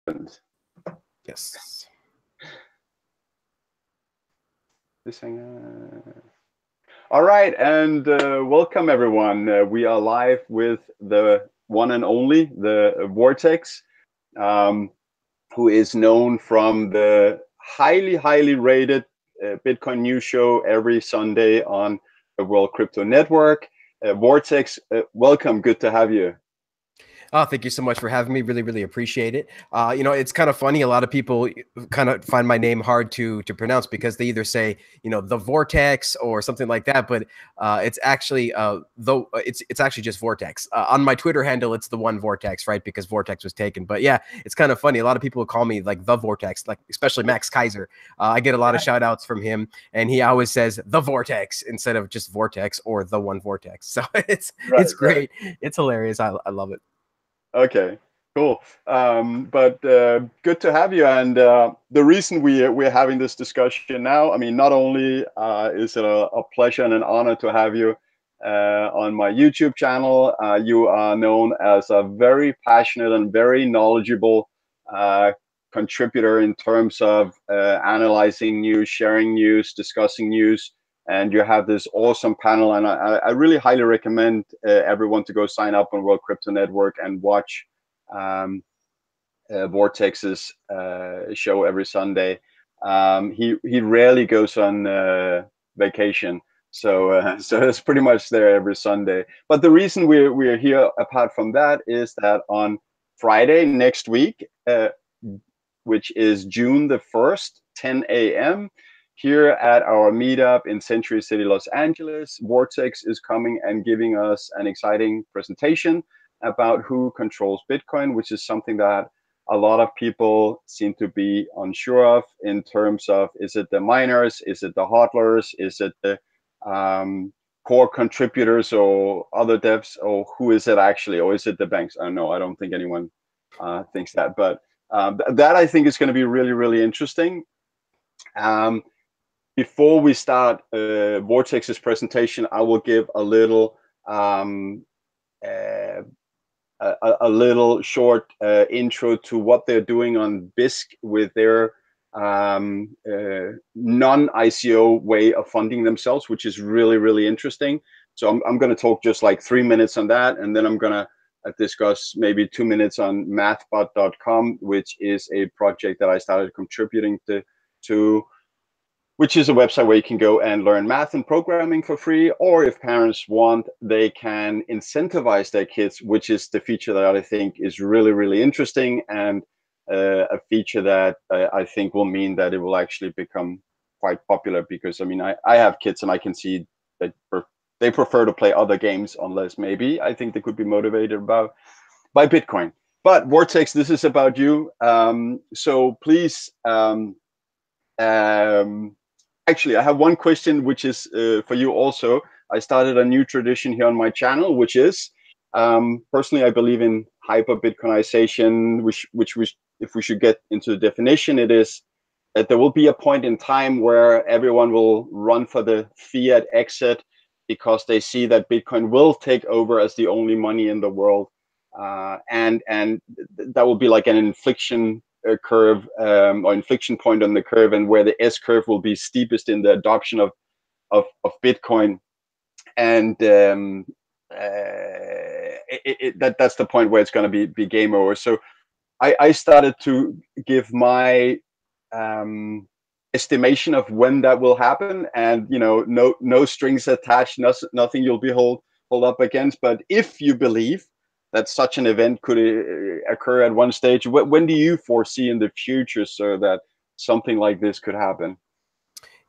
Yes. This thing. All right, and welcome everyone. We are live with the one and only, the Vortex, um, who is known from the highly rated Bitcoin news show every Sunday on the World Crypto Network. Vortex, welcome. Good to have you. Oh, thank you so much for having me. Really appreciate it. It's kind of funny. A lot of people kind of find my name hard to pronounce because they either say, the Vortex or something like that. But it's actually though it's actually just Vortex. On my Twitter handle, it's the one Vortex, right? Because Vortex was taken. But yeah, it's kind of funny. A lot of people call me like the Vortex, like especially Max Kaiser. I get a lot of shout outs from him, and he always says the Vortex instead of just Vortex or the one Vortex. So it's great. Right. It's hilarious. I love it. Okay, cool. But good to have you. And the reason we're having this discussion now, I mean, not only is it a pleasure and an honor to have you on my YouTube channel, you are known as a very passionate and very knowledgeable contributor in terms of analyzing news, sharing news, discussing news. And you have this awesome panel, and I really highly recommend everyone to go sign up on World Crypto Network and watch Vortex's show every Sunday. He rarely goes on vacation, so it's pretty much there every Sunday. But the reason we're here, apart from that, is that on Friday next week, which is June the 1st, 10 a.m. Here at our meetup in Century City, Los Angeles, Vortex is coming and giving us an exciting presentation about who controls Bitcoin, which is something that a lot of people seem to be unsure of in terms of, is it the miners, is it the hodlers, is it the core contributors or other devs, or who is it actually, or is it the banks? I don't know. I don't think anyone thinks that, but that I think is going to be really interesting. Before we start Vortex's presentation, I will give a little a little short intro to what they're doing on BISC with their non-ICO way of funding themselves, which is really interesting. So I'm going to talk just like 3 minutes on that, and then I'm going to discuss maybe 2 minutes on mathbot.com, which is a project that I started contributing to, which is a website where you can go and learn math and programming for free, or if parents want, they can incentivize their kids, which is the feature that I think is really interesting, and a feature that I think will mean that it will actually become quite popular, because I mean, I have kids and I can see that they prefer to play other games, unless maybe I think they could be motivated by Bitcoin. But Vortex, this is about you. So please, actually, I have one question, which is for you also. I started a new tradition here on my channel, which is, personally, I believe in hyperbitcoinization, which if we should get into the definition, it is that there will be a point in time where everyone will run for the fiat exit because they see that Bitcoin will take over as the only money in the world. And that will be like an inflection curve or inflection point on the curve, and where the S curve will be steepest in the adoption of Bitcoin. And that's the point where it's going to be game over. So I started to give my estimation of when that will happen, and no strings attached, nothing you'll be hold up against. But if you believe that such an event could occur at one stage, when do you foresee in the future, sir, that something like this could happen?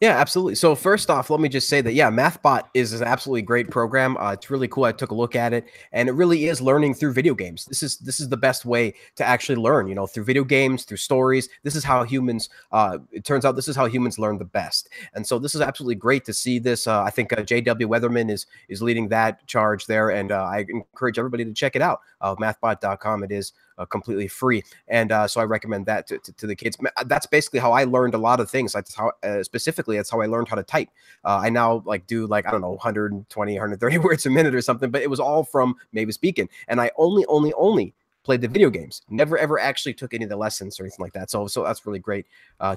Yeah, absolutely. So first off, let me just say that, yeah, MathBot is an absolutely great program. It's really cool. I took a look at it, and it really is learning through video games. This is the best way to actually learn, through video games, through stories. This is how humans, it turns out this is how humans learn the best. And so this is absolutely great to see this. I think JW Weatherman is leading that charge there, and I encourage everybody to check it out. Mathbot.com. It is completely free. And so I recommend that to the kids. That's basically how I learned a lot of things. That's how, specifically, that's how I learned how to type. I now do I don't know, 120, 130 words a minute or something, but it was all from Mavis Beacon. And I only played the video games, never ever actually took any of the lessons or anything like that. So that's really great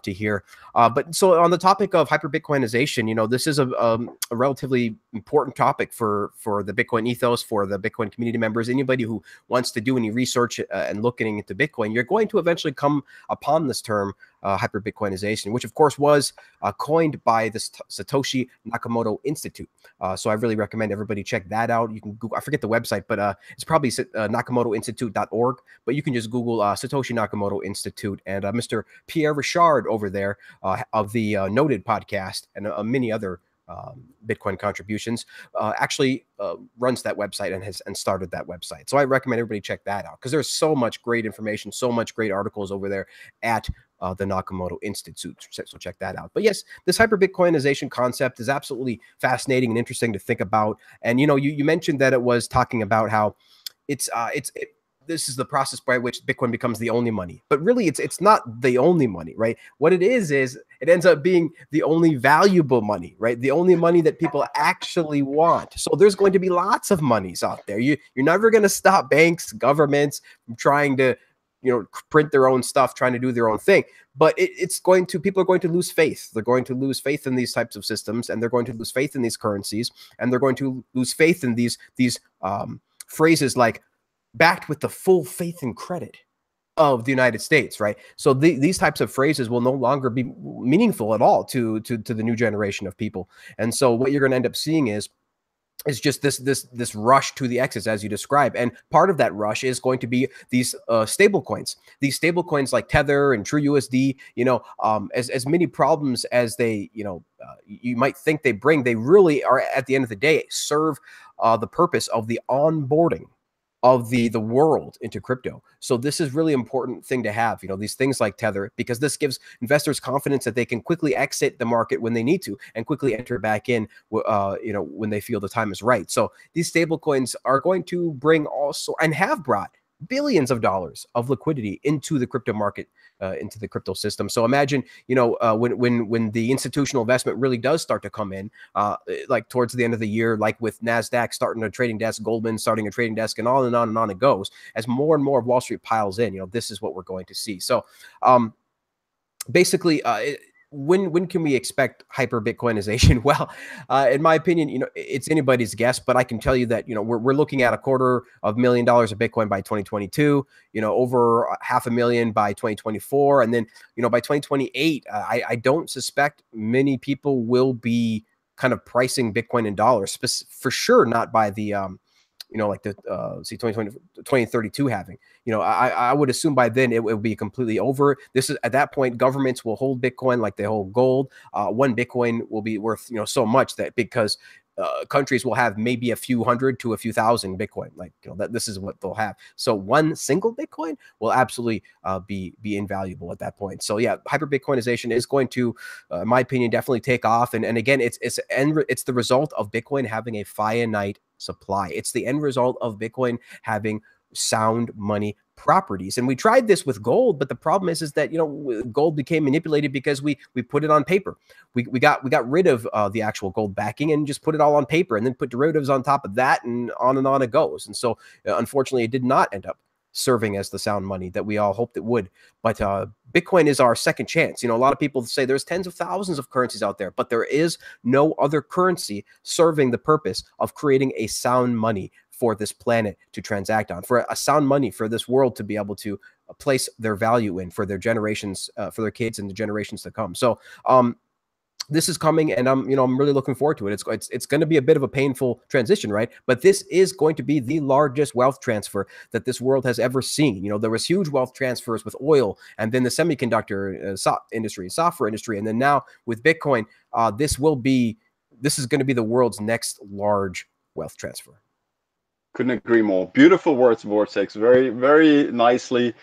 to hear. But so on the topic of hyper-Bitcoinization, you know, this is a relatively important topic for the Bitcoin ethos, for the Bitcoin community members, anybody who wants to do any research and looking into Bitcoin. You're going to eventually come upon this term, hyper-Bitcoinization, which of course was coined by the Satoshi Nakamoto Institute. So I really recommend everybody check that out. You can Google, I forget the website, but it's probably nakamotoinstitute.org, but you can just Google Satoshi Nakamoto Institute, and Mr. Pierre Richard over there of the Noted podcast and many other Bitcoin contributions actually runs that website and started that website. So I recommend everybody check that out, because there's so much great information, so much great articles over there at the Nakamoto Institute. So check that out. But yes, this hyper-Bitcoinization concept is absolutely fascinating and interesting to think about. And, you know, you mentioned that it was talking about how this is the process by which Bitcoin becomes the only money. But really, it's not the only money, right? What it is it ends up being the only valuable money, right? The only money that people actually want. So there's going to be lots of monies out there. You're never going to stop banks, governments from trying to, you know, print their own stuff, trying to do their own thing. But people are going to lose faith. They're going to lose faith in these types of systems, and they're going to lose faith in these currencies, and they're going to lose faith in these phrases like backed with the full faith and credit of the United States, right? So these types of phrases will no longer be meaningful at all to the new generation of people. And so what you're going to end up seeing is just this rush to the exits, as you describe. And part of that rush is going to be these stable coins. These stable coins like Tether and TrueUSD, you know, as many problems as they, you know, you might think they bring, they really are, at the end of the day, serve the purpose of the onboarding of the world into crypto. So this is really important thing to have, you know, these things like Tether, because this gives investors confidence that they can quickly exit the market when they need to and quickly enter back in, you know, when they feel the time is right. So these stable coins are going to bring also, and have brought, billions of dollars of liquidity into the crypto market, into the crypto system. So imagine, you know, when the institutional investment really does start to come in, like towards the end of the year, like with NASDAQ starting a trading desk, Goldman starting a trading desk, and on and on and on it goes, as more and more of Wall Street piles in, you know, this is what we're going to see. So basically, when can we expect hyper-Bitcoinization? Well, in my opinion, you know, it's anybody's guess, but I can tell you that, you know, we're looking at $250,000 of Bitcoin by 2022, you know, over $500,000 by 2024. And then, you know, by 2028, I don't suspect many people will be kind of pricing Bitcoin in dollars, for sure, not by the, you know, like the 2032 having, you know, I would assume by then it will be completely over. This is, at that point, governments will hold Bitcoin like they hold gold. One Bitcoin will be worth, you know, so much that, because countries will have maybe a few hundred to a few thousand Bitcoin, like, you know, this is what they'll have. So one single Bitcoin will absolutely be invaluable at that point. So yeah, hyper-Bitcoinization is going to, in my opinion, definitely take off. And again, it's the result of Bitcoin having a finite supply. It's the end result of Bitcoin having sound money properties. And we tried this with gold, but the problem is that, you know, gold became manipulated because we put it on paper. We got rid of the actual gold backing and just put it all on paper, and then put derivatives on top of that, and on it goes. And so unfortunately, it did not end up serving as the sound money that we all hoped it would. But Bitcoin is our second chance. You know, a lot of people say there's tens of thousands of currencies out there, but there is no other currency serving the purpose of creating a sound money for this planet to transact on, for a sound money for this world to be able to place their value in for their generations, for their kids and the generations to come. So this is coming, and I'm really looking forward to it. It's going to be a bit of a painful transition, right? But this is going to be the largest wealth transfer that this world has ever seen. You know, there was huge wealth transfers with oil, and then the semiconductor industry, software industry, and then now with Bitcoin, this is going to be the world's next large wealth transfer. Couldn't agree more. Beautiful words, Vortex. Very, very nicely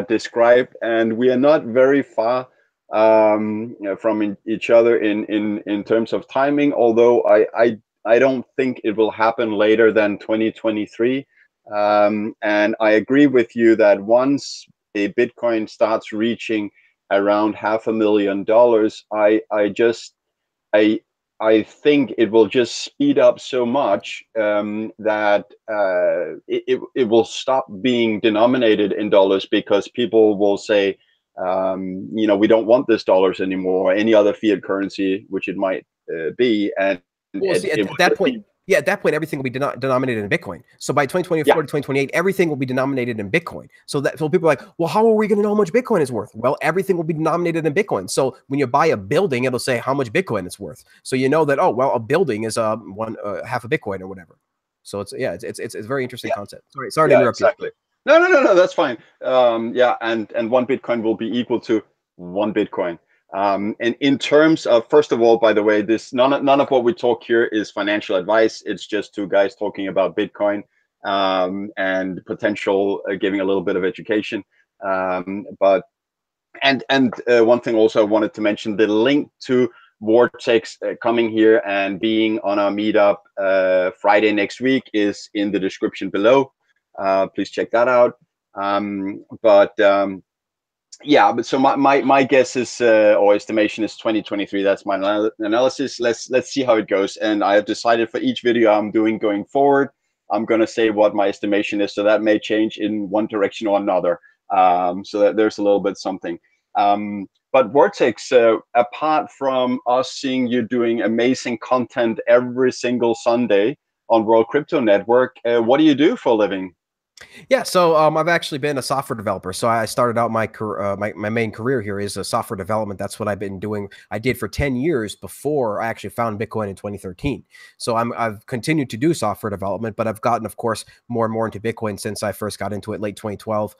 described, and we are not very far from each other in terms of timing, although I don't think it will happen later than 2023. And I agree with you that once a Bitcoin starts reaching around $500,000, I think it will just speed up so much that it will stop being denominated in dollars, because people will say, you know, we don't want this dollars anymore, or any other fiat currency, which it might be, and Well, see, it at will that just point, be, yeah, at that point, everything will be denominated in Bitcoin. So by 2024 yeah, to 2028, everything will be denominated in Bitcoin. So people are like, well, how are we going to know how much Bitcoin is worth? Well, everything will be denominated in Bitcoin. So when you buy a building, it'll say how much Bitcoin it's worth. So you know that, oh, well, a building is half a Bitcoin or whatever. So it's a very interesting yeah, concept. Sorry to yeah, interrupt you. exactly. No, that's fine. Yeah, and one Bitcoin will be equal to one Bitcoin. And in terms of, first of all, by the way, this none of what we talk here is financial advice. It's just two guys talking about Bitcoin, and potential giving a little bit of education. But one thing also I wanted to mention, the link to Vortex coming here and being on our meetup Friday next week is in the description below. Please check that out. Yeah, but so my guess is, or estimation is 2023. That's my analysis. Let's see how it goes. And I have decided for each video I'm doing going forward, I'm going to say what my estimation is. So that may change in one direction or another. So that there's a little bit something. But Vortex, apart from us seeing you doing amazing content every single Sunday on World Crypto Network, what do you do for a living? Yeah, so I've actually been a software developer. So I started out my career, my main career here is software development. That's what I've been doing. I did for 10 years before I actually found Bitcoin in 2013. So I've continued to do software development, but I've gotten, of course, more and more into Bitcoin since I first got into it late 2012,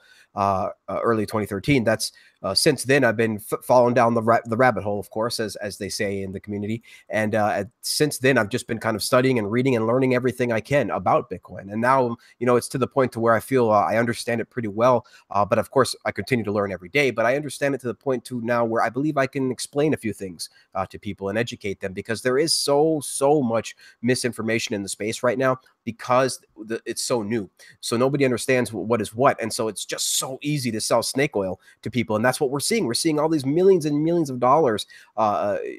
early 2013. That's since then I've been following down the rabbit hole, of course, as they say in the community. And since then I've just been kind of studying and reading and learning everything I can about Bitcoin. And now, you know, it's to the point to where I feel I understand it pretty well. But of course, I continue to learn every day. But I understand it to the point to now where I believe I can explain a few things to people and educate them, because there is so much misinformation in the space right now, because it's so new. So nobody understands what is what. And so it's just so easy to sell snake oil to people. And that's what we're seeing. We're seeing all these millions and millions of dollars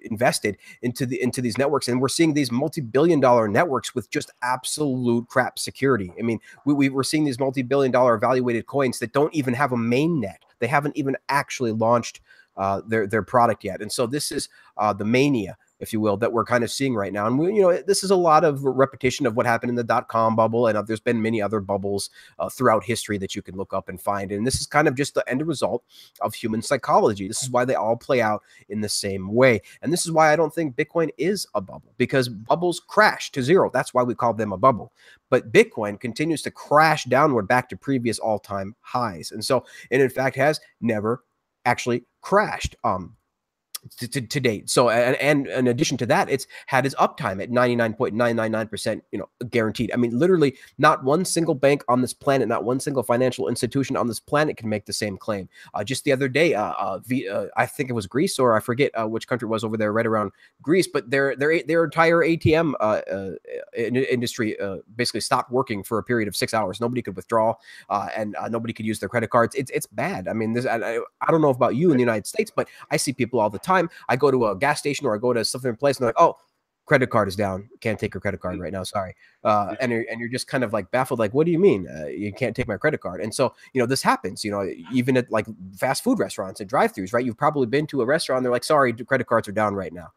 invested into these networks. And we're seeing these multi-billion-dollar networks with just absolute crap security. I mean, we're seeing these multi-billion-dollar evaluated coins that don't even have a main net. They haven't even actually launched their product yet. And so this is the mania, if you will, that we're kind of seeing right now. And you know, this is a lot of repetition of what happened in the dot-com bubble, and there's been many other bubbles throughout history that you can look up and find. And this is kind of just the end result of human psychology. This is why they all play out in the same way. And this is why I don't think Bitcoin is a bubble, because bubbles crash to zero. That's why we call them a bubble. But Bitcoin continues to crash downward back to previous all-time highs. And so, and in fact, has never actually crashed. To date. So, and in addition to that, it's had its uptime at 99.999%, you know, guaranteed. I mean, literally not one single bank on this planet, not one single financial institution on this planet can make the same claim. Just the other day, I think it was Greece, or I forget which country it was over there, right around Greece, but their entire ATM industry basically stopped working for a period of 6 hours. Nobody could withdraw, and nobody could use their credit cards. It's bad. I mean, I don't know about you in the United States, but I see people all the time. I go to a gas station or I go to something place and they're like, oh, credit card is down. Can't take your credit card right now. Sorry. And you're just kind of like baffled. Like, what do you mean you can't take my credit card? And so, you know, this happens, you know, even at like fast food restaurants and drive-throughs, right? You've probably been to a restaurant. They're like, sorry, credit cards are down right now.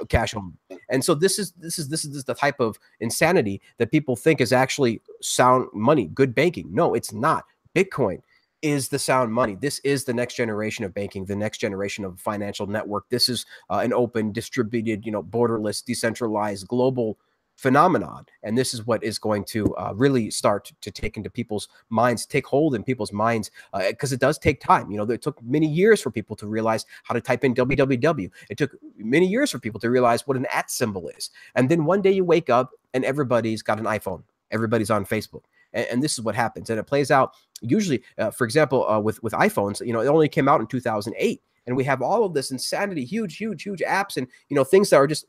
Cash only. And so this is the type of insanity that people think is actually sound money, good banking. No, it's not. Bitcoin is the sound money. This is the next generation of banking, the next generation of financial network. This is an open, distributed, you know, borderless, decentralized, global phenomenon. And this is what is going to really start to take into people's minds, take hold in people's minds, because it does take time. You know, it took many years for people to realize how to type in www. It took many years for people to realize what an @ symbol is. And then one day you wake up and everybody's got an iPhone. Everybody's on Facebook. And this is what happens. And it plays out usually, for example, with iPhones, you know, it only came out in 2008. And we have all of this insanity, huge apps, and, you know, things that are just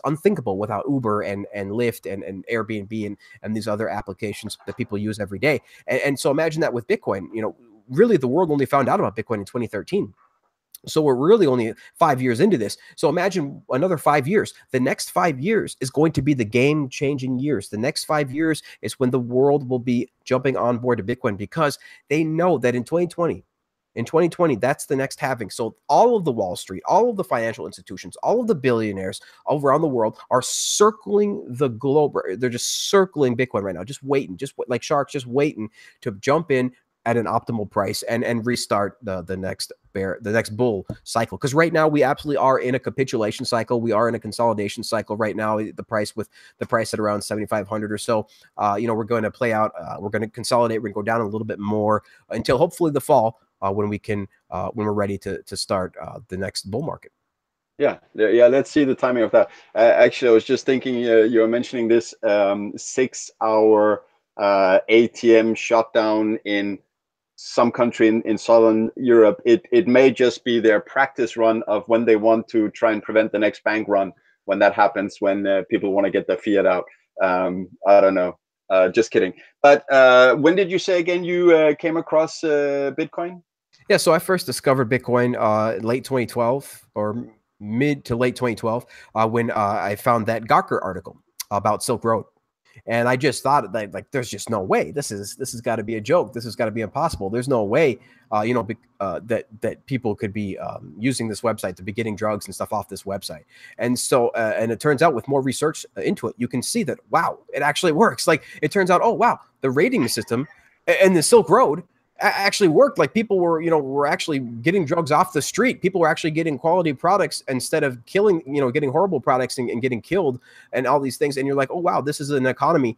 unthinkable without Uber and Lyft and Airbnb and these other applications that people use every day. And so imagine that with Bitcoin. You know, really the world only found out about Bitcoin in 2013. So we're really only 5 years into this. So imagine another 5 years. The next 5 years is going to be the game-changing years. The next 5 years is when the world will be jumping on board to Bitcoin, because they know that in 2020, that's the next halving. So all of the Wall Street, all of the financial institutions, all of the billionaires all around the world are circling the globe. They're just circling Bitcoin right now, just waiting, just like sharks, just waiting to jump in at an optimal price and restart the next bull cycle. Because right now we absolutely are in a capitulation cycle. We are in a consolidation cycle right now. The price at around 7,500 or so. We're going to play out. We're going to consolidate. We're going to go down a little bit more until hopefully the fall, when we're ready to start the next bull market. Yeah. Let's see the timing of that. Actually, I was just thinking, you were mentioning this 6-hour ATM shutdown in some country in Southern Europe. It may just be their practice run of when they want to try and prevent the next bank run. When that happens, when people want to get their fiat out. I don't know. Just kidding. But when did you say again you came across Bitcoin? Yeah, so I first discovered Bitcoin late 2012 or mid to late 2012 when I found that Gawker article about Silk Road. And I just thought that, like, there's just no way. This has got to be a joke. This has got to be impossible. There's no way, that people could be using this website to be getting drugs and stuff off this website. And so, and it turns out with more research into it, you can see that, wow, it actually works. Like, it turns out, oh, wow, the rating system and the Silk Road actually worked. Like, people were actually getting drugs off the street. People were actually getting quality products instead of killing, getting horrible products and getting killed and all these things. And you're like, oh, wow, this is an economy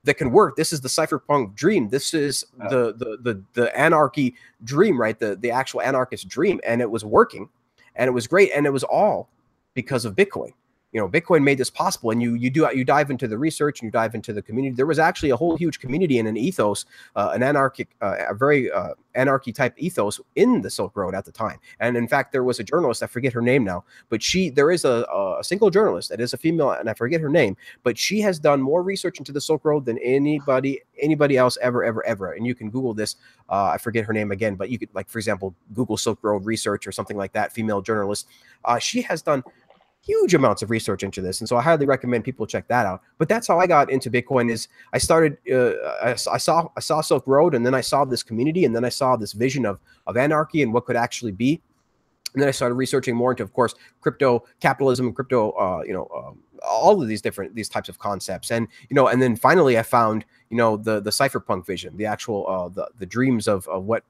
that can work. This is the cypherpunk dream. This is the anarchy dream, right? The actual anarchist dream. And it was working, and it was great. And it was all because of Bitcoin. Bitcoin made this possible. And you dive into the research and you dive into the community. There was actually a whole huge community and an ethos, an anarchic, a very anarchy type ethos in the Silk Road at the time. And in fact, there was a journalist, I forget her name now, but there is a single journalist that is a female, and I forget her name, but she has done more research into the Silk Road than anybody else ever. And you can Google this. I forget her name again, but you could, like, for example, Google Silk Road research or something like that, female journalist. She has done huge amounts of research into this, and so I highly recommend people check that out. But that's how I got into Bitcoin. Is I started, I saw Silk Road, and then I saw this community, and then I saw this vision of anarchy and what could actually be. And then I started researching more into, of course, crypto capitalism and crypto, all of these types of concepts. And, and then finally I found, the cypherpunk vision, the actual, the dreams of what,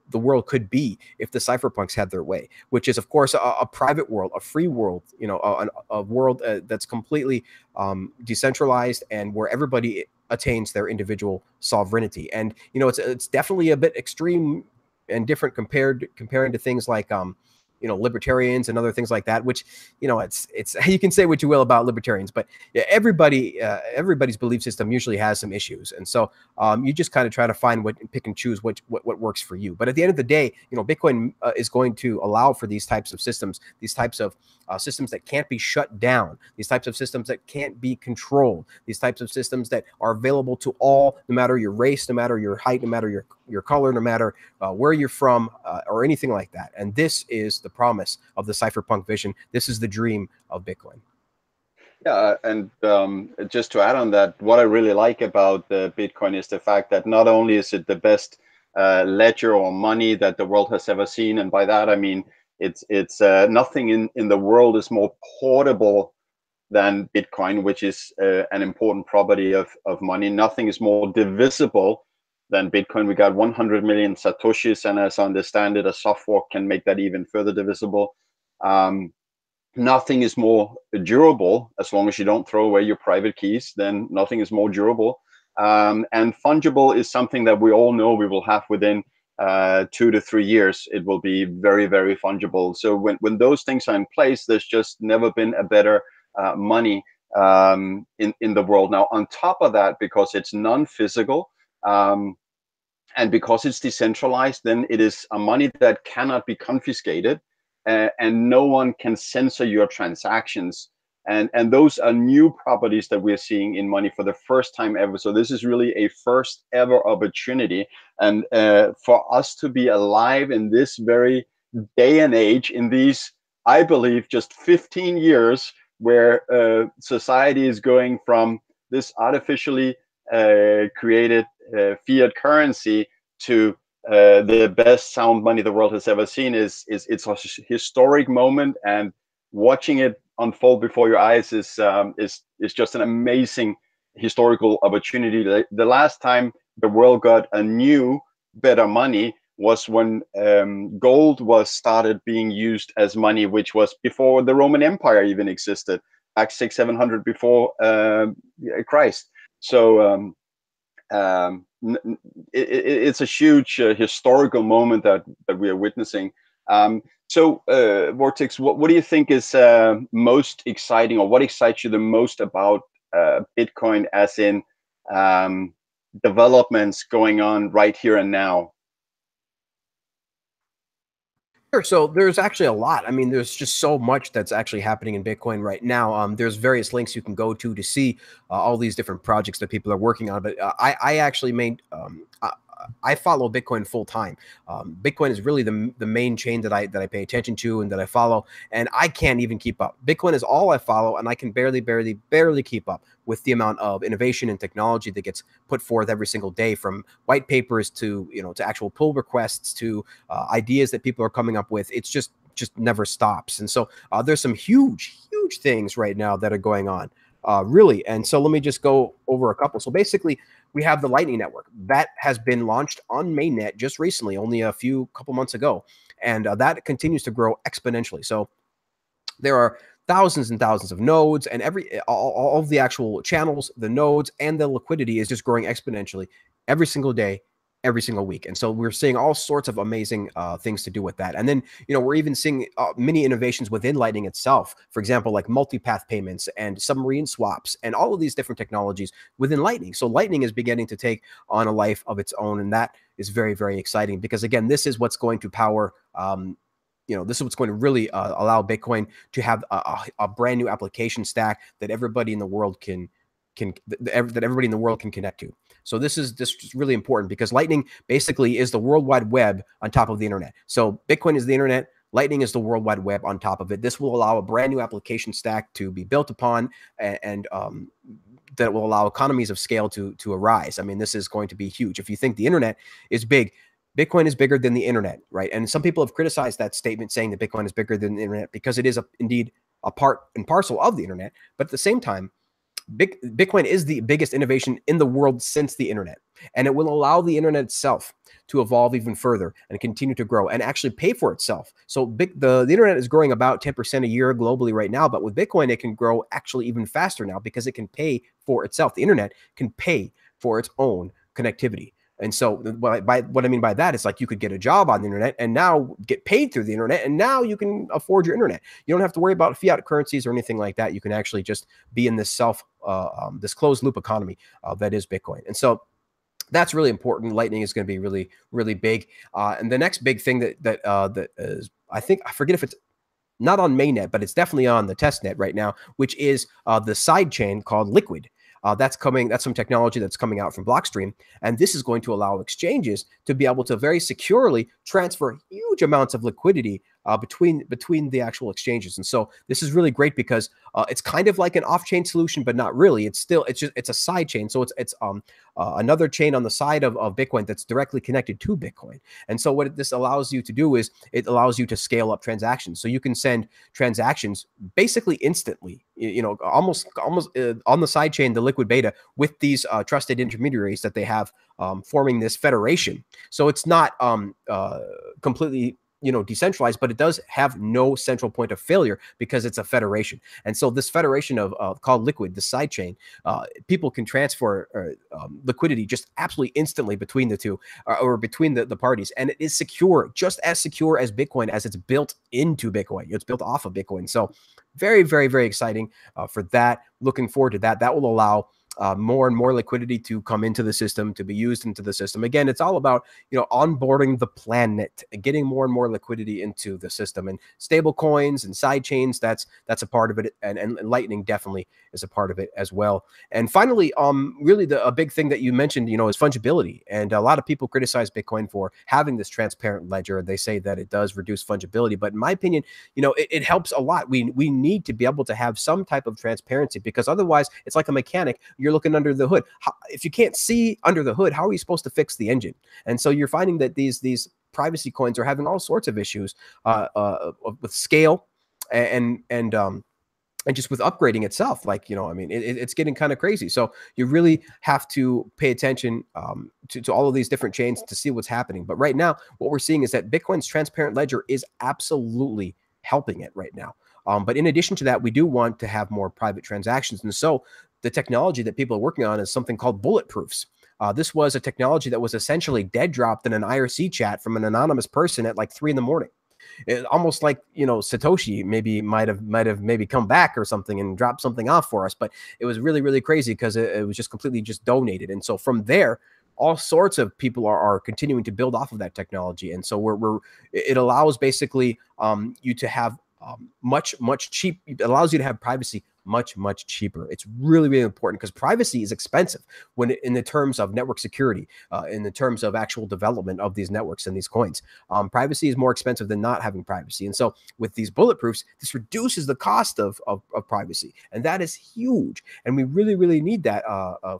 the world could be if the cypherpunks had their way, which is, of course, a private world, a free world, a world that's completely decentralized, and where everybody attains their individual sovereignty. And, it's definitely a bit extreme and different comparing to things like libertarians and other things like that, which, it's you can say what you will about libertarians, but everybody's belief system usually has some issues. And so you just kind of try to pick and choose what works for you. But at the end of the day, Bitcoin is going to allow for these types of systems, these types of systems that can't be shut down, these types of systems that can't be controlled, these types of systems that are available to all, no matter your race, no matter your height, no matter your color, no matter where you're from, or anything like that. And this is the promise of the cypherpunk vision. This is the dream of Bitcoin. Yeah, and just to add on that, what I really like about Bitcoin is the fact that not only is it the best ledger or money that the world has ever seen, and by that I mean it's nothing in the world is more portable than Bitcoin, which is an important property of money. Nothing is more divisible than Bitcoin. We got 100 million Satoshis, and as I understand it, a soft fork can make that even further divisible. Nothing is more durable. As long as you don't throw away your private keys, then nothing is more durable. And fungible is something that we all know we will have within 2 to 3 years. It will be very, very fungible. So when those things are in place, there's just never been a better money in the world. Now, on top of that, because it's non-physical, and because it's decentralized, then it is a money that cannot be confiscated, and no one can censor your transactions. And those are new properties that we're seeing in money for the first time ever. So this is really a first ever opportunity. And for us to be alive in this very day and age, in these, I believe, just 15 years, where society is going from this artificially created fiat currency to the best sound money the world has ever seen, it's a historic moment, and watching it unfold before your eyes is just an amazing historical opportunity. The last time the world got a new, better money was when gold was started being used as money, which was before the Roman Empire even existed, back 600-700 before Christ. So it's a huge historical moment that we are witnessing. So Vortex, what do you think is most exciting, or what excites you the most about Bitcoin, as in developments going on right here and now? Sure. So there's actually a lot. I mean, there's just so much that's actually happening in Bitcoin right now. There's various links you can go to see all these different projects that people are working on. But I actually made I follow Bitcoin full time. Bitcoin is really the main chain that I pay attention to and that I follow, and I can't even keep up. Bitcoin is all I follow, and I can barely keep up with the amount of innovation and technology that gets put forth every single day, from white papers to to actual pull requests to ideas that people are coming up with. It's just never stops. And so there's some huge things right now that are going on. Really. And so let me just go over a couple. So basically, we have the Lightning Network that has been launched on mainnet just recently, only a couple months ago, and that continues to grow exponentially. So there are thousands and thousands of nodes, and all of the actual channels, the nodes, and the liquidity is just growing exponentially every single day, every single week. And so we're seeing all sorts of amazing things to do with that. And then, we're even seeing many innovations within Lightning itself. For example, like multipath payments and submarine swaps and all of these different technologies within Lightning. So Lightning is beginning to take on a life of its own. And that is very, very exciting, because again, this is what's going to power this is what's going to really allow Bitcoin to have a brand new application stack that everybody in the world can connect to. So this is really important, because Lightning basically is the World Wide Web on top of the internet. So Bitcoin is the internet, Lightning is the World Wide Web on top of it. This will allow a brand new application stack to be built upon, and that will allow economies of scale to arise. I mean, this is going to be huge. If you think the internet is big, Bitcoin is bigger than the internet, right? And some people have criticized that statement, saying that Bitcoin is bigger than the internet, because it is indeed a part and parcel of the internet. But at the same time, Bitcoin is the biggest innovation in the world since the internet, and it will allow the internet itself to evolve even further and continue to grow and actually pay for itself. So the internet is growing about 10% a year globally right now, but with Bitcoin, it can grow actually even faster now, because it can pay for itself. The internet can pay for its own connectivity. And so what I mean by that is, like, you could get a job on the internet and now get paid through the internet, and now you can afford your internet. You don't have to worry about fiat currencies or anything like that. You can actually just be in this this closed loop economy that is Bitcoin. And so that's really important. Lightning is going to be really, really big. And the next big thing that is, I forget if it's not on mainnet, but it's definitely on the testnet right now, which is the side chain called Liquid. That's some technology that's coming out from Blockstream, and this is going to allow exchanges to be able to very securely transfer huge amounts of liquidity between the actual exchanges. And so this is really great, because it's kind of like an off-chain solution, but not really. It's a side chain. So it's another chain on the side of Bitcoin that's directly connected to Bitcoin. And so what this allows you to do is, it allows you to scale up transactions. So you can send transactions basically instantly, almost on the side chain, the Liquid beta, with these trusted intermediaries that they have forming this federation. So it's not completely decentralized, but it does have no central point of failure, because it's a federation. And so this federation called Liquid, the side chain, people can transfer liquidity just absolutely instantly between the two, or between the parties. And it is secure, just as secure as Bitcoin, as it's built into Bitcoin. It's built off of Bitcoin. So very, very, very exciting for that. Looking forward to that. That will allow more and more liquidity to come into the system, to be used into the system. Again, it's all about, onboarding the planet, getting more and more liquidity into the system, and stable coins and side chains. That's a part of it. And Lightning definitely is a part of it as well. And finally, really a big thing that you mentioned, is fungibility. And a lot of people criticize Bitcoin for having this transparent ledger. They say that it does reduce fungibility, but in my opinion, it helps a lot. We need to be able to have some type of transparency, because otherwise it's like a mechanic. You're looking under the hood. If you can't see under the hood, how are you supposed to fix the engine? And so you're finding that these privacy coins are having all sorts of issues with scale and just with upgrading itself. Like, it's getting kind of crazy. So you really have to pay attention to all of these different chains to see what's happening. But right now, what we're seeing is that Bitcoin's transparent ledger is absolutely helping it right now. But in addition to that, we do want to have more private transactions. And so the technology that people are working on is something called bulletproofs. This was a technology that was essentially dead dropped in an IRC chat from an anonymous person at like 3 a.m. It almost like, Satoshi might have come back or something and dropped something off for us. But it was really, really crazy because it was just completely just donated. And so from there, all sorts of people are continuing to build off of that technology. And so it allows basically you to have much cheap. It allows you to have privacy much cheaper. It's really, really important, because privacy is expensive when in the terms of network security, in the terms of actual development of these networks and these coins. Privacy is more expensive than not having privacy. And so with these bulletproofs, this reduces the cost of privacy. And that is huge. And we really, really need that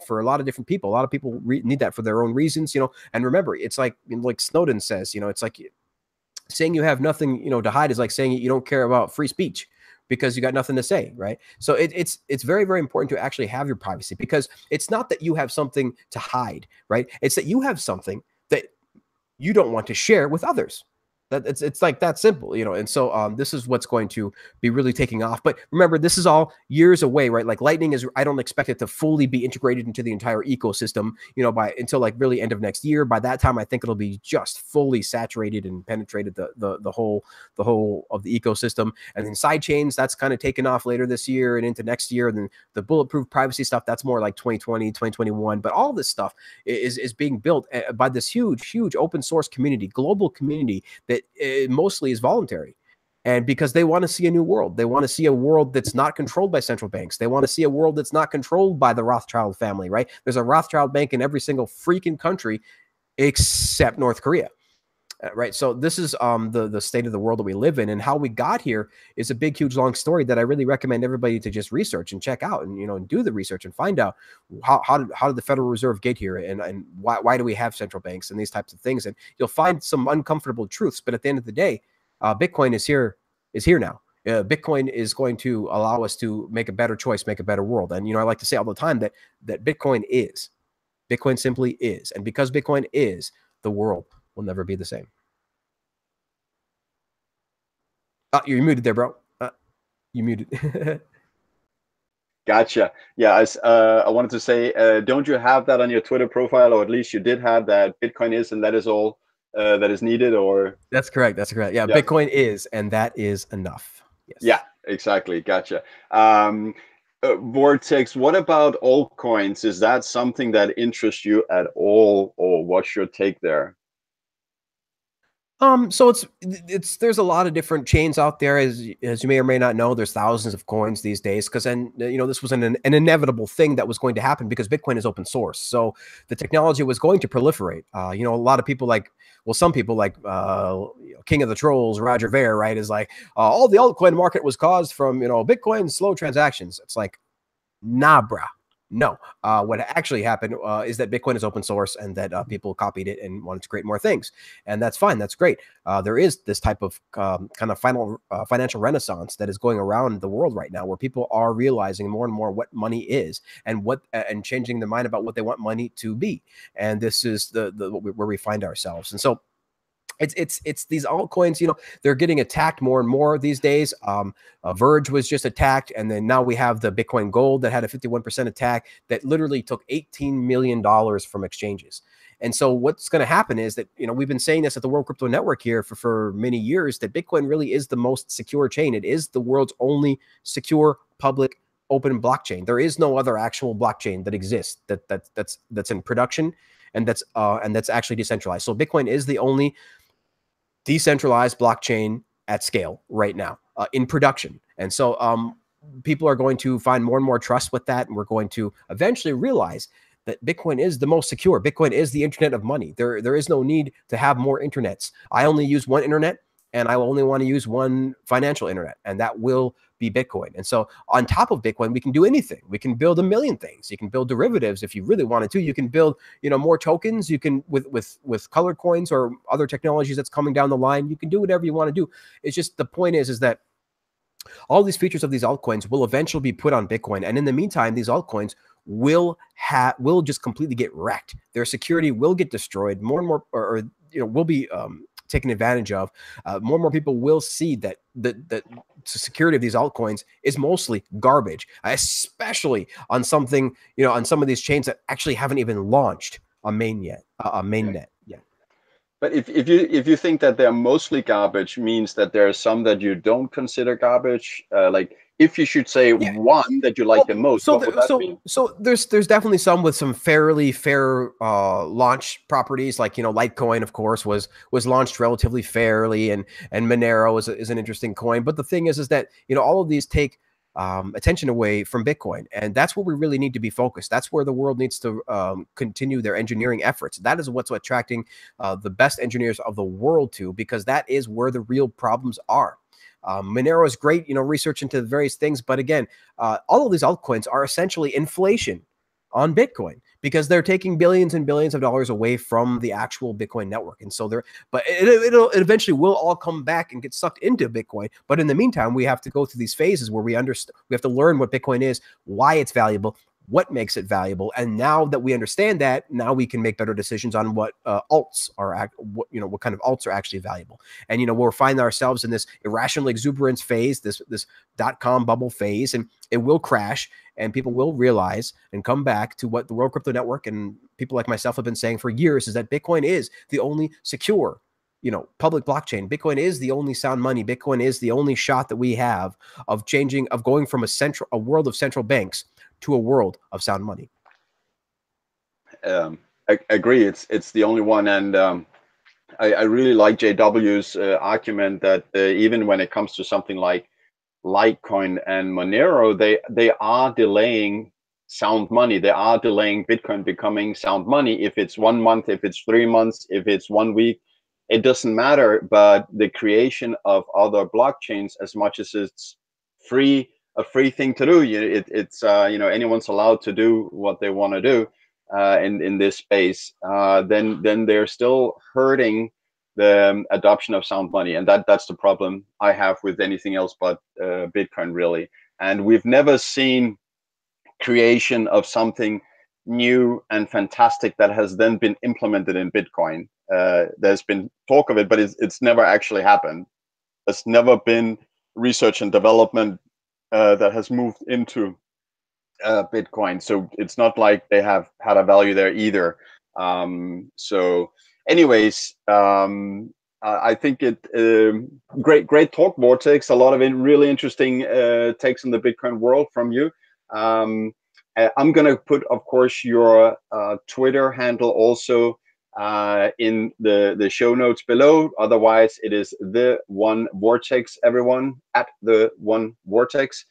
for a lot of different people. A lot of people need that for their own reasons, and remember, it's like Snowden says, it's like saying you have nothing, to hide is like saying you don't care about free speech because you got nothing to say, right? So it's very, very important to actually have your privacy, because it's not that you have something to hide, right? It's that you have something that you don't want to share with others. That it's like that simple, and so this is what's going to be really taking off. But remember, this is all years away, right? Like Lightning I don't expect it to fully be integrated into the entire ecosystem, until like really end of next year. By that time, I think it'll be just fully saturated and penetrated the whole of the ecosystem. And then side chains, that's kind of taken off later this year and into next year. And then the bulletproof privacy stuff, that's more like 2020, 2021. But all this stuff is being built by this huge open source community, global community that mostly is voluntary. And because they want to see a new world, they want to see a world that's not controlled by central banks. They want to see a world that's not controlled by the Rothschild family, right? There's a Rothschild bank in every single freaking country except North Korea, right? So this is the state of the world that we live in. And how we got here is a big, huge, long story that I really recommend everybody to just research and check out, and and do the research and find out how did the Federal Reserve get here, and why do we have central banks and these types of things. And you'll find some uncomfortable truths, but at the end of the day, Bitcoin is here now. Bitcoin is going to allow us to make a better choice, make a better world. And I like to say all the time that Bitcoin simply is. And because Bitcoin is, the world will never be the same. You're muted there, bro. You muted. Gotcha. Yeah, I wanted to say, don't you have that on your Twitter profile, or at least you did have that Bitcoin is, and that is all that is needed? Or That's correct. Yeah, Bitcoin is, and that is enough. Yes. Yeah, exactly. Gotcha. Vortex, what about altcoins? Is that something that interests you at all, or what's your take there? So there's a lot of different chains out there, as you may or may not know. There's thousands of coins these days, because then this was an inevitable thing that was going to happen, because Bitcoin is open source. So the technology was going to proliferate. A lot of people some people like King of the Trolls, Roger Ver, right, is like, all the altcoin market was caused from Bitcoin's slow transactions. It's like, nah, bruh. No, what actually happened is that Bitcoin is open source, and that people copied it and wanted to create more things. And that's fine. That's great. There is this type of kind of financial renaissance that is going around the world right now, where people are realizing more and more what money is, and and changing their mind about what they want money to be. And this is where we find ourselves. And so it's these altcoins, they're getting attacked more and more these days. Verge was just attacked, and then now we have the Bitcoin Gold that had a 51% attack that literally took $18 million from exchanges. And so what's going to happen is that, we've been saying this at the World Crypto Network here for many years, that Bitcoin really is the most secure chain. It is the world's only secure public open blockchain. There is no other actual blockchain that exists that's in production and that's actually decentralized. So Bitcoin is the only decentralized blockchain at scale right now in production. And so people are going to find more and more trust with that. And we're going to eventually realize that Bitcoin is the most secure. Bitcoin is the internet of money. There is no need to have more internets. I only use one internet, and I only want to use one financial internet, and that will be Bitcoin. And so on top of Bitcoin, we can do anything. We can build a million things. You can build derivatives if you really wanted to. You can build, more tokens. You can with colored coins or other technologies that's coming down the line. You can do whatever you want to do. It's just the point is that all these features of these altcoins will eventually be put on Bitcoin, and in the meantime, these altcoins will just completely get wrecked. Their security will get destroyed. More and more, or will be taken advantage of. More and more people will see that the security of these altcoins is mostly garbage, especially on something, on some of these chains that actually haven't even launched a mainnet yet. But if you think that they're mostly garbage, means that there are some that you don't consider garbage. Like if you should say one that you like the most, what would that mean? So there's definitely some with some fairly fair launch properties, like Litecoin, of course, was launched relatively fairly, and Monero is an interesting coin. But the thing is that all of these take attention away from Bitcoin. And that's where we really need to be focused. That's where the world needs to continue their engineering efforts. That is what's attracting the best engineers of the world to, because that is where the real problems are. Monero is great, research into various things. But again, all of these altcoins are essentially inflation on Bitcoin, because they're taking billions and billions of dollars away from the actual Bitcoin network. And so but it eventually will all come back and get sucked into Bitcoin. But in the meantime, we have to go through these phases where we have to learn what Bitcoin is, why it's valuable, what makes it valuable. And now that we understand that, now we can make better decisions on what alts are, what kind of alts are actually valuable. And, we'll find ourselves in this irrational exuberance phase, this .com bubble phase, and it will crash, and people will realize and come back to what the World Crypto Network and people like myself have been saying for years, is that Bitcoin is the only secure, public blockchain. Bitcoin is the only sound money. Bitcoin is the only shot that we have of going from a world of central banks to a world of sound money. I agree. It's the only one. And I really like JW's argument that even when it comes to something like Litecoin and Monero, they are delaying sound money. They are delaying Bitcoin becoming sound money. If it's 1 month, if it's 3 months, if it's 1 week, it doesn't matter. But the creation of other blockchains, as much as it's a free thing to do, it's anyone's allowed to do what they want to do in this space, then they're still hurting the adoption of sound money. And that's the problem I have with anything else but Bitcoin, really. And we've never seen creation of something new and fantastic that has then been implemented in Bitcoin. There's been talk of it, but it's never actually happened. There's never been research and development that has moved into Bitcoin. So it's not like they have had a value there either. So anyways, I think great talk, Vortex. A lot of really interesting takes on the Bitcoin world from you. I'm going to put, of course, your Twitter handle also in the show notes below. Otherwise, it is the one Vortex, everyone, at the one Vortex.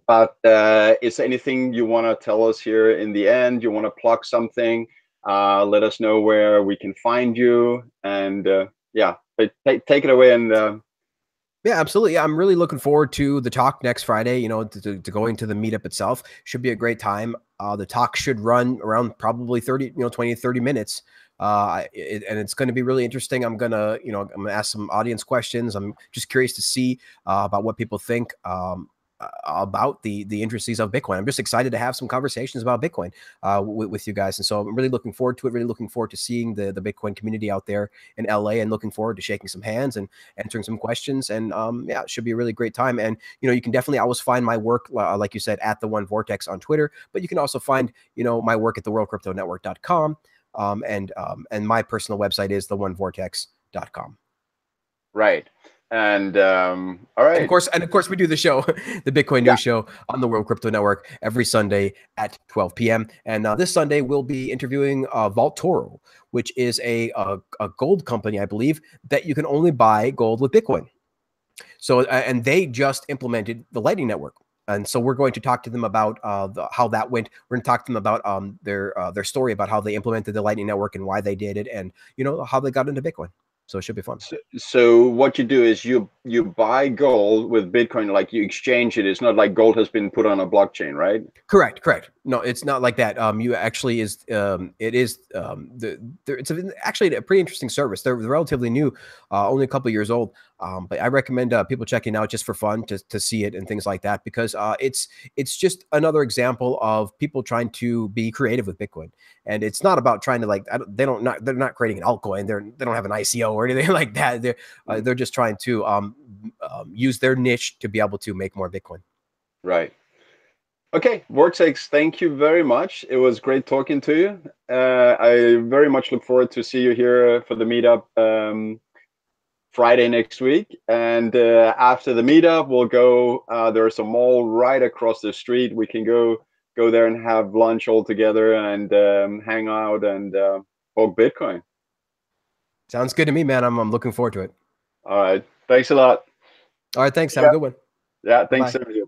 But is there anything you want to tell us here in the end? You want to plug something? Let us know where we can find you. And take it away. And yeah, absolutely. Yeah, I'm really looking forward to the talk next Friday, to going to the meetup itself. Should be a great time. The talk should run around probably 20 to 30 minutes. And it's going to be really interesting. I'm going to ask some audience questions. I'm just curious to see about what people think about the intricacies of Bitcoin. I'm just excited to have some conversations about Bitcoin with you guys. And so I'm really looking forward to it, really looking forward to seeing the Bitcoin community out there in LA, and looking forward to shaking some hands and answering some questions. And it should be a really great time. And, you can definitely always find my work, like you said, at the One Vortex on Twitter, but you can also find, my work at theworldcryptonetwork.com. And my personal website is theonevortex.com. Right. And all right. And of course, we do the show, the Bitcoin Yeah. News Show on the World Crypto Network every Sunday at 12 p.m. And this Sunday we'll be interviewing Vault, which is a gold company, I believe, that you can only buy gold with Bitcoin. So and they just implemented the Lightning Network. And so we're going to talk to them about how that went. We're going to talk to them about their story about how they implemented the Lightning Network and why they did it, and how they got into Bitcoin. So it should be fun. So what you do is you buy gold with Bitcoin, like you exchange it. It's not like gold has been put on a blockchain, right? Correct. No, it's not like that. You actually is. It is. It's actually a pretty interesting service. They're relatively new, only a couple of years old. But I recommend people checking out just for fun to see it and things like that, because it's just another example of people trying to be creative with Bitcoin. And it's not about trying to they're not creating an altcoin. They don't have an ICO or anything like that. They're just trying to use their niche to be able to make more Bitcoin. Right. Okay, Vortex, thank you very much. It was great talking to you. I very much look forward to see you here for the meetup Friday next week. And after the meetup, we'll go. There's a mall right across the street. We can go there and have lunch all together and hang out and talk Bitcoin. Sounds good to me, man. I'm looking forward to it. All right. Thanks a lot. All right. Thanks. Have a good one. Yeah. Thanks, Bye. everyone.